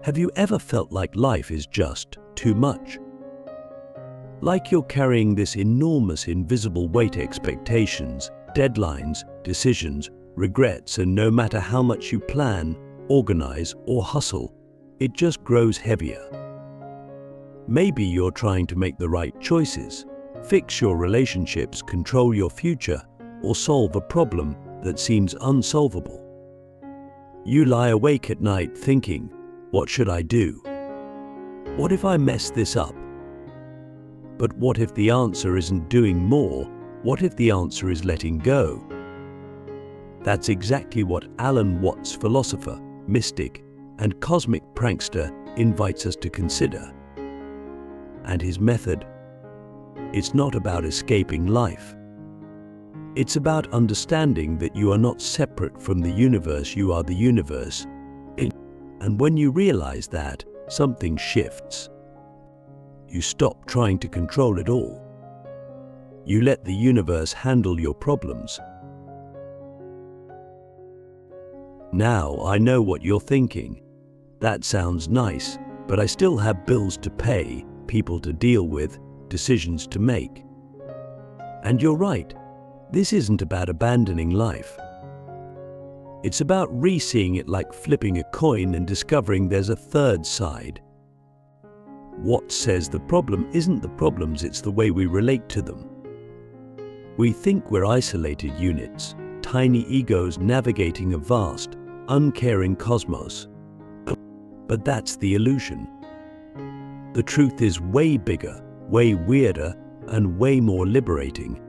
Have you ever felt like life is just too much? Like you're carrying this enormous invisible weight: expectations, deadlines, decisions, regrets, and no matter how much you plan, organize, or hustle, it just grows heavier. Maybe you're trying to make the right choices, fix your relationships, control your future, or solve a problem that seems unsolvable. You lie awake at night thinking, what should I do? What if I mess this up? But what if the answer isn't doing more? What if the answer is letting go? That's exactly what Alan Watts, philosopher, mystic, and cosmic prankster, invites us to consider. And his method? It's not about escaping life. It's about understanding that you are not separate from the universe, you are the universe. And when you realize that, something shifts. You stop trying to control it all. You let the universe handle your problems. Now I know what you're thinking. That sounds nice, but I still have bills to pay, people to deal with, decisions to make. And you're right, this isn't about abandoning life. It's about re-seeing it like flipping a coin and discovering there's a third side. Watts says the problem isn't the problems, it's the way we relate to them. We think we're isolated units, tiny egos navigating a vast, uncaring cosmos. But that's the illusion. The truth is way bigger, way weirder, and way more liberating.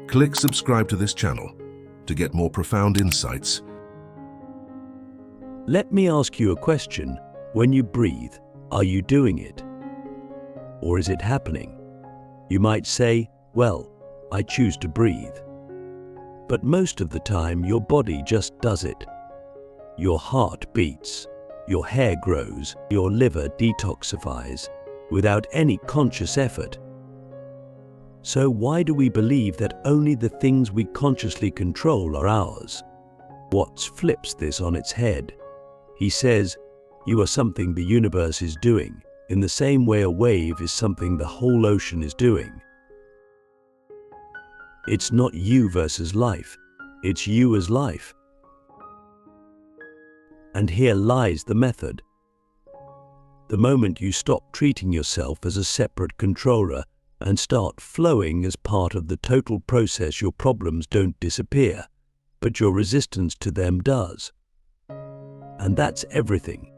Click subscribe to this channel to get more profound insights. Let me ask you a question. When you breathe, are you doing it? Or is it happening? You might say, well, I choose to breathe. But most of the time, your body just does it. Your heart beats, your hair grows, your liver detoxifies, without any conscious effort. So why do we believe that only the things we consciously control are ours? Watts flips this on its head. He says, you are something the universe is doing, in the same way a wave is something the whole ocean is doing. It's not you versus life, it's you as life. And here lies the method. The moment you stop treating yourself as a separate controller and start flowing as part of the total process, your problems don't disappear, but your resistance to them does. And that's everything.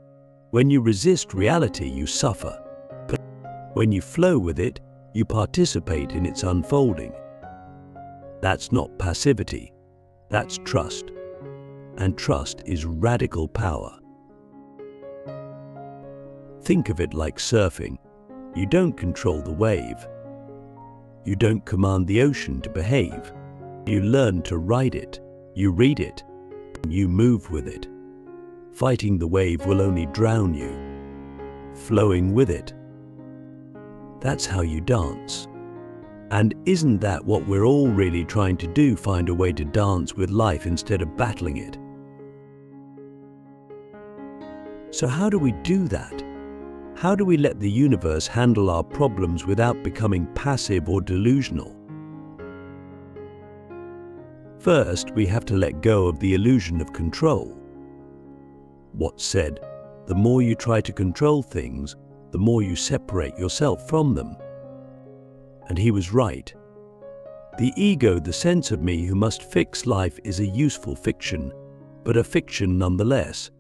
When you resist reality, you suffer. But when you flow with it, you participate in its unfolding. That's not passivity, that's trust. And trust is radical power. Think of it like surfing. You don't control the wave. You don't command the ocean to behave. You learn to ride it, you read it, you move with it. Fighting the wave will only drown you. Flowing with it, that's how you dance. And isn't that what we're all really trying to do? Find a way to dance with life instead of battling it. So how do we do that? How do we let the universe handle our problems without becoming passive or delusional? First, we have to let go of the illusion of control. Watts said, the more you try to control things, the more you separate yourself from them. And he was right. The ego, the sense of me who must fix life, is a useful fiction, but a fiction nonetheless.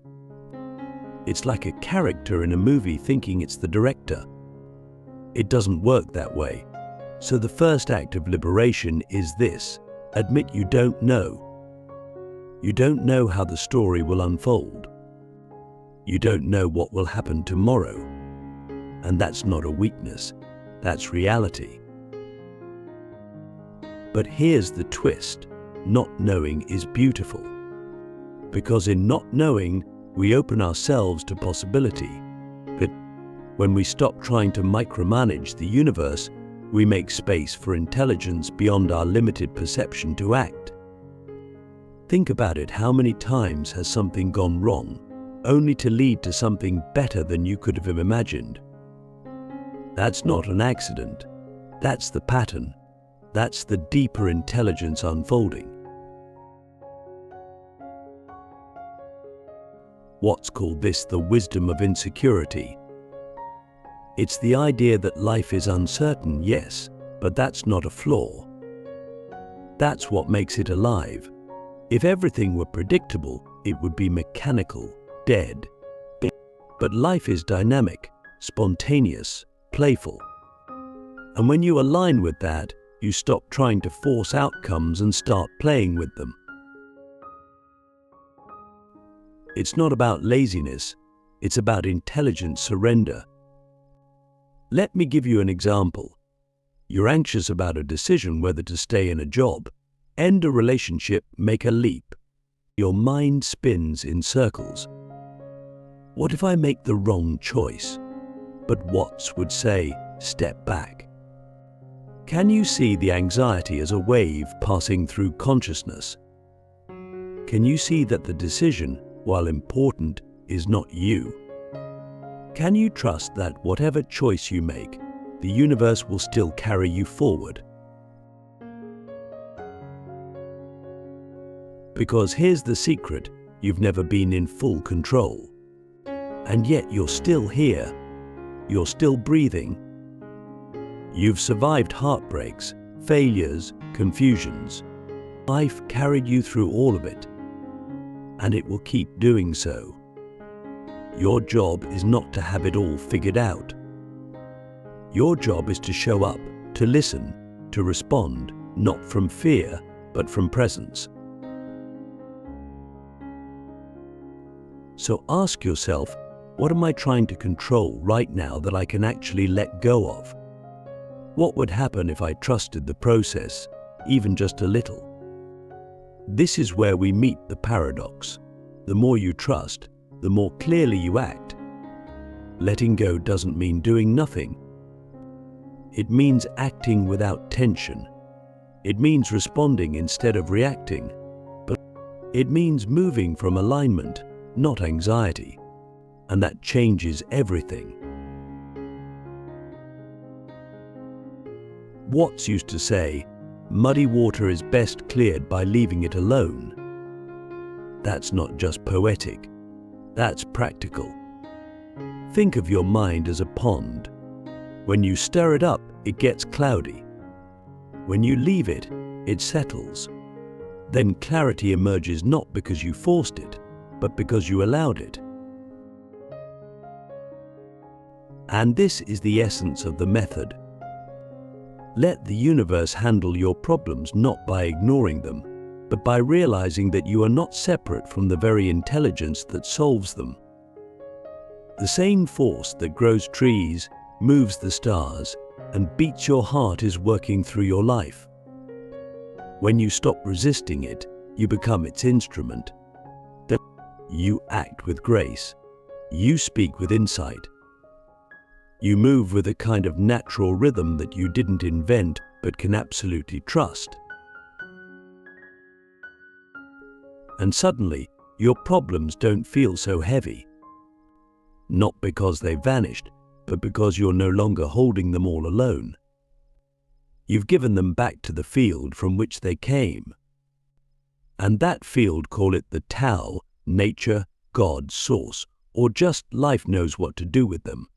It's like a character in a movie thinking it's the director. It doesn't work that way. So the first act of liberation is this: admit you don't know. You don't know how the story will unfold. You don't know what will happen tomorrow. And that's not a weakness, that's reality. But here's the twist: not knowing is beautiful. Because in not knowing, we open ourselves to possibility. But when we stop trying to micromanage the universe, we make space for intelligence beyond our limited perception to act. Think about it. How many times has something gone wrong? only to lead to something better than you could have imagined. That's not an accident. That's the pattern. That's the deeper intelligence unfolding. Watts called this the wisdom of insecurity. It's the idea that life is uncertain, yes, but that's not a flaw. That's what makes it alive. If everything were predictable, it would be mechanical, dead. But life is dynamic, spontaneous, playful. And when you align with that, you stop trying to force outcomes and start playing with them. It's not about laziness, it's about intelligent surrender. Let me give you an example. You're anxious about a decision whether to stay in a job, end a relationship, make a leap. Your mind spins in circles. What if I make the wrong choice? But Watts would say, step back. Can you see the anxiety as a wave passing through consciousness? Can you see that the decision, while important, is not you? Can you trust that whatever choice you make, the universe will still carry you forward? Because here's the secret, you've never been in full control. And yet you're still here. You're still breathing. You've survived heartbreaks, failures, confusions. Life carried you through all of it. And it will keep doing so. Your job is not to have it all figured out. Your job is to show up, to listen, to respond, not from fear, but from presence. So ask yourself, what am I trying to control right now that I can actually let go of? What would happen if I trusted the process, even just a little? This is where we meet the paradox. The more you trust, the more clearly you act. Letting go doesn't mean doing nothing. It means acting without tension. It means responding instead of reacting. But it means moving from alignment, not anxiety. And that changes everything. Watts used to say, muddy water is best cleared by leaving it alone. That's not just poetic. That's practical. Think of your mind as a pond. When you stir it up, it gets cloudy. When you leave it, it settles. Then clarity emerges not because you forced it, but because you allowed it. And this is the essence of the method. Let the universe handle your problems not by ignoring them, but by realizing that you are not separate from the very intelligence that solves them. The same force that grows trees, moves the stars, and beats your heart is working through your life. When you stop resisting it, you become its instrument. Then you act with grace. You speak with insight. You move with a kind of natural rhythm that you didn't invent but can absolutely trust. And suddenly, your problems don't feel so heavy. Not because they vanished, but because you're no longer holding them all alone. You've given them back to the field from which they came. And that field, call it the Tao, nature, God, source, or just life knows what to do with them.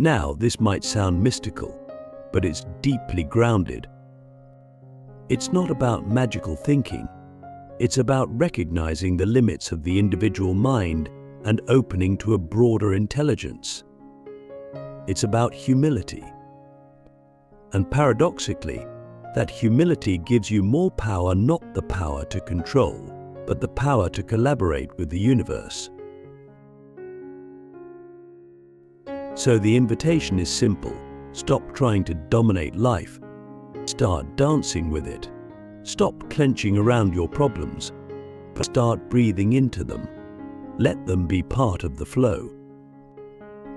Now, this might sound mystical, but it's deeply grounded. It's not about magical thinking. It's about recognizing the limits of the individual mind and opening to a broader intelligence. It's about humility. And paradoxically, that humility gives you more power, not the power to control, but the power to collaborate with the universe. So the invitation is simple. Stop trying to dominate life. Start dancing with it. Stop clenching around your problems. Start breathing into them. Let them be part of the flow.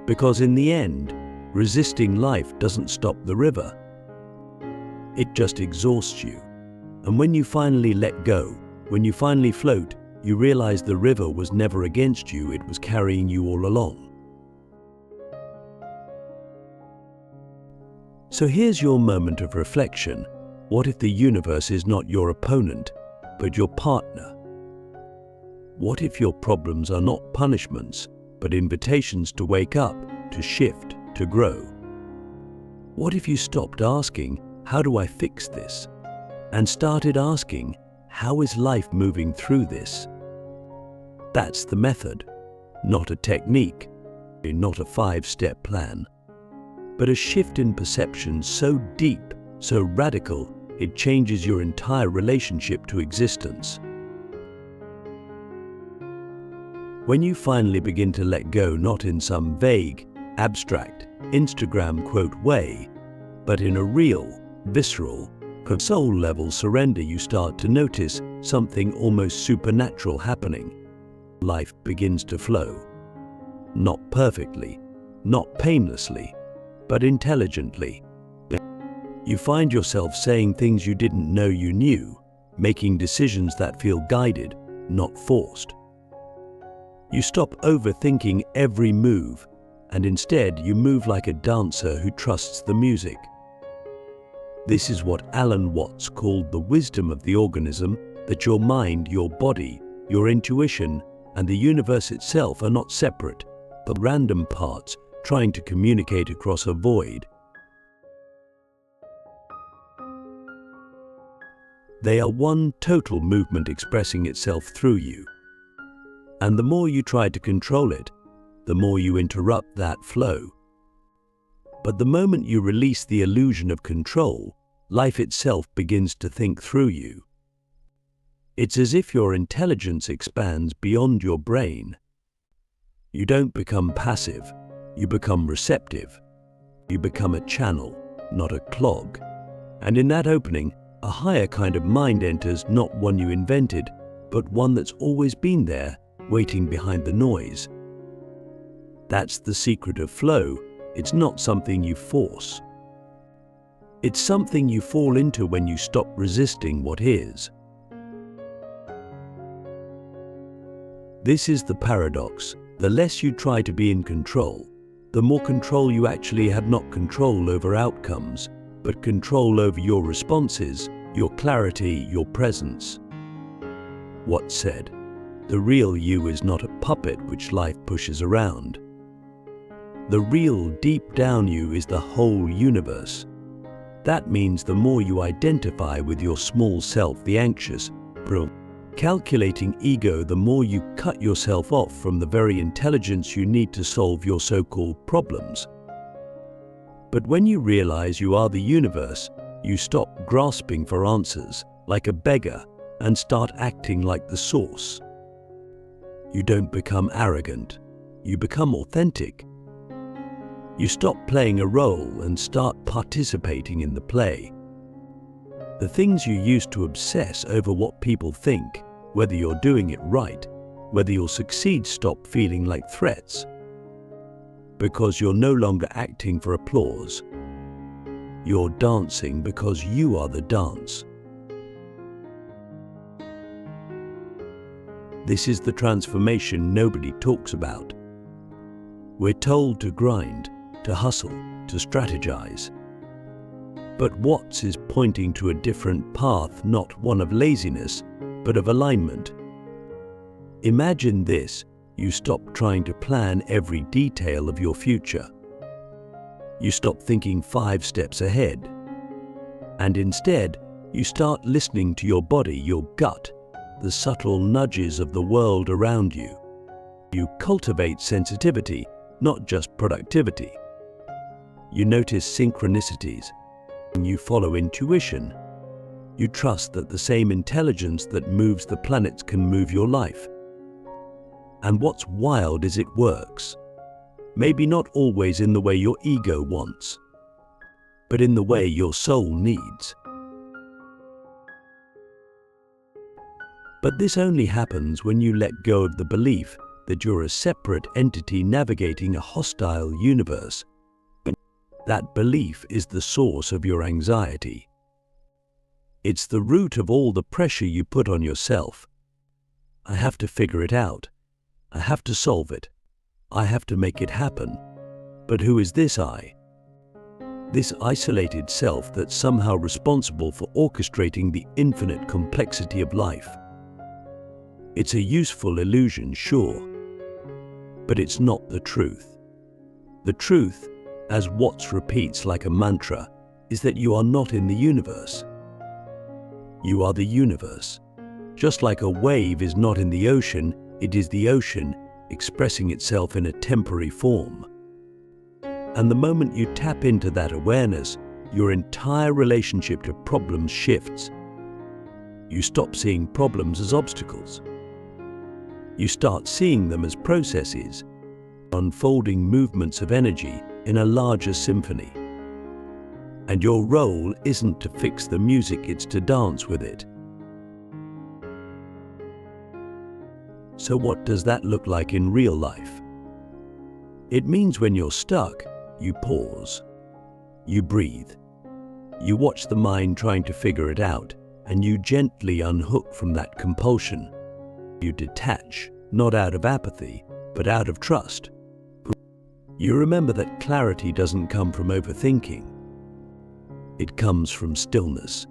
Because in the end, resisting life doesn't stop the river. It just exhausts you. And when you finally let go, when you finally float, you realize the river was never against you, it was carrying you all along. So here's your moment of reflection. What if the universe is not your opponent, but your partner? What if your problems are not punishments, but invitations to wake up, to shift, to grow? What if you stopped asking, "How do I fix this?" and started asking, "How is life moving through this?" That's the method, not a technique, not a 5-step plan, but a shift in perception so deep, so radical, it changes your entire relationship to existence. When you finally begin to let go, not in some vague, abstract, Instagram quote way, but in a real, visceral, soul-level surrender, you start to notice something almost supernatural happening. Life begins to flow. Not perfectly, not painlessly, but intelligently. You find yourself saying things you didn't know you knew, making decisions that feel guided, not forced. You stop overthinking every move, and instead you move like a dancer who trusts the music. This is what Alan Watts called the wisdom of the organism, that your mind, your body, your intuition, and the universe itself are not separate, but random parts trying to communicate across a void. They are one total movement expressing itself through you. And the more you try to control it, the more you interrupt that flow. But the moment you release the illusion of control, life itself begins to think through you. It's as if your intelligence expands beyond your brain. You don't become passive, you become receptive. You become a channel, not a clog. And in that opening, a higher kind of mind enters, not one you invented, but one that's always been there, waiting behind the noise. That's the secret of flow. It's not something you force. It's something you fall into when you stop resisting what is. This is the paradox. The less you try to be in control, the more control you actually have, not control over outcomes, but control over your responses, your clarity, your presence. Watts said, "The real you is not a puppet which life pushes around. The real deep down you is the whole universe." That means the more you identify with your small self, the anxious, calculating ego, the more you cut yourself off from the very intelligence you need to solve your so-called problems. But when you realize you are the universe, you stop grasping for answers like a beggar and start acting like the source. You don't become arrogant, you become authentic. You stop playing a role and start participating in the play. The things you used to obsess over what people think, whether you're doing it right, whether you'll succeed, stop feeling like threats. Because you're no longer acting for applause. You're dancing because you are the dance. This is the transformation nobody talks about. We're told to grind, to hustle, to strategize. But Watts is pointing to a different path, not one of laziness, but of alignment. Imagine this: you stop trying to plan every detail of your future. You stop thinking 5 steps ahead. And instead, you start listening to your body, your gut, the subtle nudges of the world around you. You cultivate sensitivity, not just productivity. You notice synchronicities. You follow intuition. You trust that the same intelligence that moves the planets can move your life. And what's wild is it works. Maybe not always in the way your ego wants, but in the way your soul needs. But this only happens when you let go of the belief that you're a separate entity navigating a hostile universe. That belief is the source of your anxiety. It's the root of all the pressure you put on yourself. I have to figure it out. I have to solve it. I have to make it happen. But who is this I? This isolated self that's somehow responsible for orchestrating the infinite complexity of life. It's a useful illusion, sure, but it's not the truth. The truth, as Watts repeats like a mantra, is that you are not in the universe. You are the universe. Just like a wave is not in the ocean, it is the ocean expressing itself in a temporary form. And the moment you tap into that awareness, your entire relationship to problems shifts. You stop seeing problems as obstacles. You start seeing them as processes, unfolding movements of energy in a larger symphony. And your role isn't to fix the music, it's to dance with it. So what does that look like in real life? It means when you're stuck, you pause, you breathe, you watch the mind trying to figure it out, and you gently unhook from that compulsion. You detach, not out of apathy, but out of trust. You remember that clarity doesn't come from overthinking. It comes from stillness,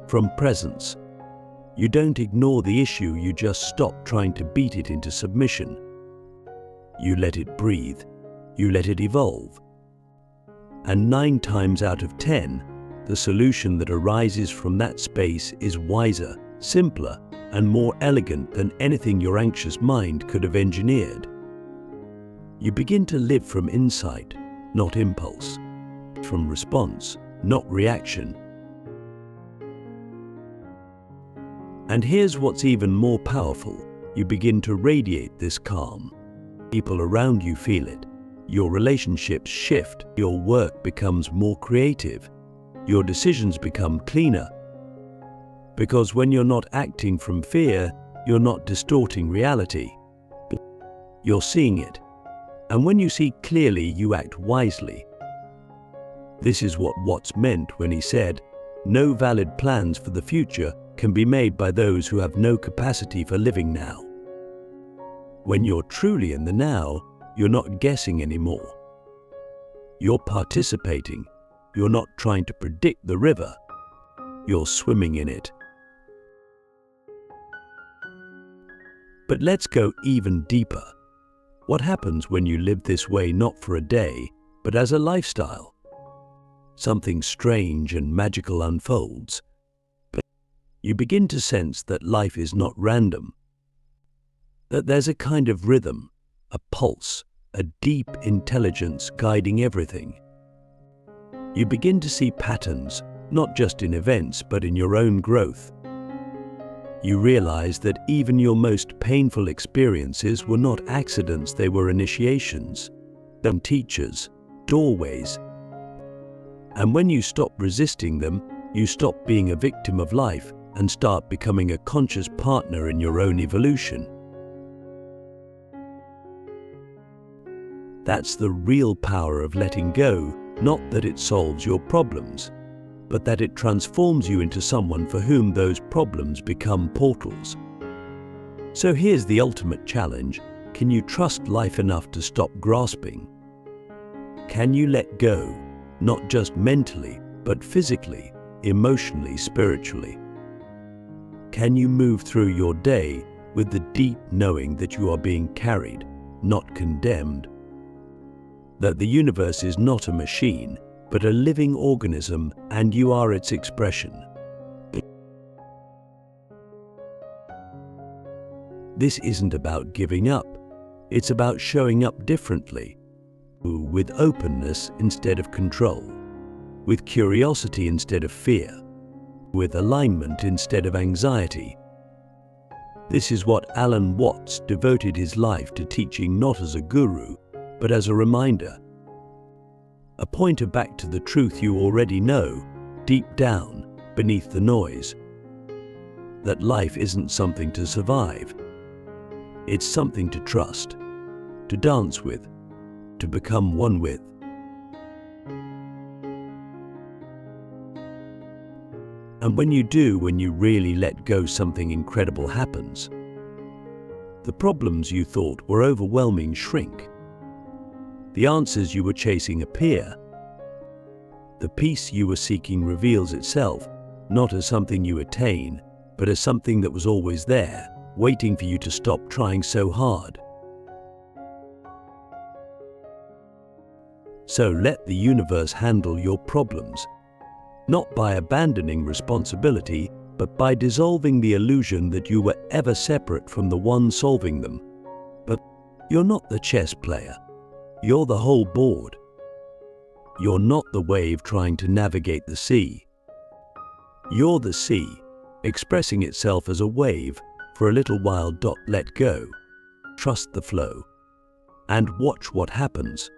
from presence. You don't ignore the issue, you just stop trying to beat it into submission. You let it breathe, you let it evolve. And 9 times out of 10, the solution that arises from that space is wiser, simpler, and more elegant than anything your anxious mind could have engineered. You begin to live from insight, not impulse, from response, not reaction. And here's what's even more powerful. You begin to radiate this calm. People around you feel it. Your relationships shift. Your work becomes more creative. Your decisions become cleaner. Because when you're not acting from fear, you're not distorting reality. You're seeing it. And when you see clearly, you act wisely. This is what Watts meant when he said, "No valid plans for the future can be made by those who have no capacity for living now." When you're truly in the now, you're not guessing anymore. You're participating. You're not trying to predict the river. You're swimming in it. But let's go even deeper. What happens when you live this way not for a day, but as a lifestyle? Something strange and magical unfolds. You begin to sense that life is not random, that there's a kind of rhythm, a pulse, a deep intelligence guiding everything. You begin to see patterns, not just in events, but in your own growth. You realize that even your most painful experiences were not accidents, they were initiations, them teachers, doorways. And when you stop resisting them, you stop being a victim of life and start becoming a conscious partner in your own evolution. That's the real power of letting go, not that it solves your problems, but that it transforms you into someone for whom those problems become portals. So here's the ultimate challenge. Can you trust life enough to stop grasping? Can you let go, not just mentally, but physically, emotionally, spiritually? Can you move through your day with the deep knowing that you are being carried, not condemned? That the universe is not a machine, but a living organism, and you are its expression. This isn't about giving up. It's about showing up differently, with openness instead of control, with curiosity instead of fear, with alignment instead of anxiety. This is what Alan Watts devoted his life to teaching, not as a guru, but as a reminder. A pointer back to the truth you already know, deep down, beneath the noise. That life isn't something to survive. It's something to trust, to dance with, to become one with. And when you do, when you really let go, something incredible happens. The problems you thought were overwhelming shrink. The answers you were chasing appear. The peace you were seeking reveals itself, not as something you attain, but as something that was always there, waiting for you to stop trying so hard. So let the universe handle your problems, not by abandoning responsibility, but by dissolving the illusion that you were ever separate from the one solving them. But you're not the chess player. You're the whole board. You're not the wave trying to navigate the sea. You're the sea, expressing itself as a wave for a little while. Let go, trust the flow, and watch what happens.